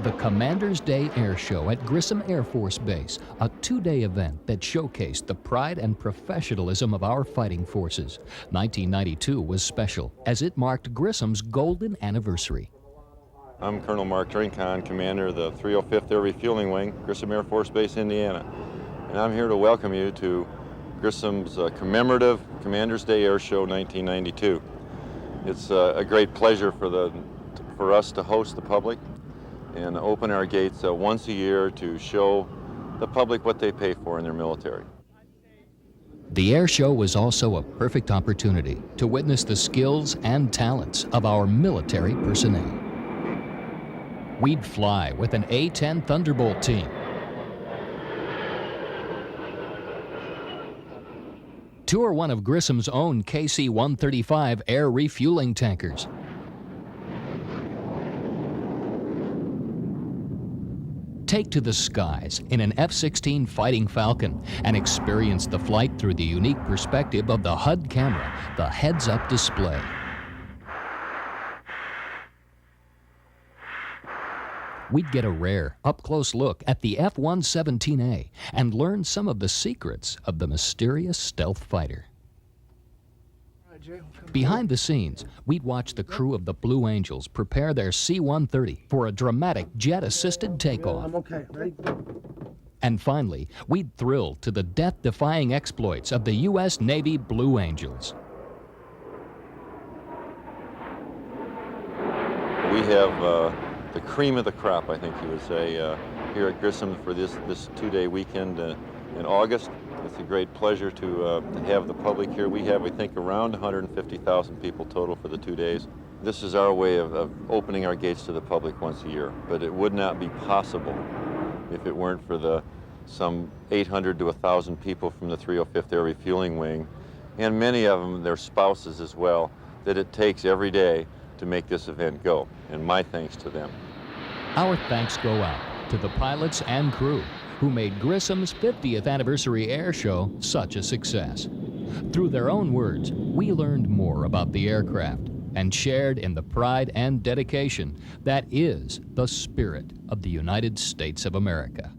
The Commander's Day Air Show at Grissom Air Force Base, a two-day event that showcased the pride and professionalism of our fighting forces. 1992 was special, as it marked Grissom's golden anniversary. I'm Colonel Mark Trincon, Commander of the 305th Air Refueling Wing, Grissom Air Force Base, Indiana. And I'm here to welcome you to Grissom's commemorative Commander's Day Air Show 1992. It's a great pleasure for us to host the public and open our gates once a year to show the public what they pay for in their military. The air show was also a perfect opportunity to witness the skills and talents of our military personnel. We'd fly with an A-10 Thunderbolt team, tour one of Grissom's own KC-135 air refueling tankers, take to the skies in an F-16 Fighting Falcon and experience the flight through the unique perspective of the HUD camera, the heads-up display. We'd get a rare, up-close look at the F-117A and learn some of the secrets of the mysterious stealth fighter. Behind the scenes, we'd watch the crew of the Blue Angels prepare their C-130 for a dramatic jet-assisted takeoff. And finally, we'd thrill to the death-defying exploits of the U.S. Navy Blue Angels. We have the cream of the crop, I think you would say, here at Grissom for this two-day weekend in August. It's a great pleasure to have the public here. We have, I think, around 150,000 people total for the 2 days. This is our way of opening our gates to the public once a year, but it would not be possible if it weren't for some 800 to 1,000 people from the 305th Air Refueling Wing, and many of them, their spouses as well, that it takes every day to make this event go, and my thanks to them. Our thanks go out to the pilots and crew who made Grissom's 50th anniversary air show such a success. Through their own words, we learned more about the aircraft and shared in the pride and dedication that is the spirit of the United States of America.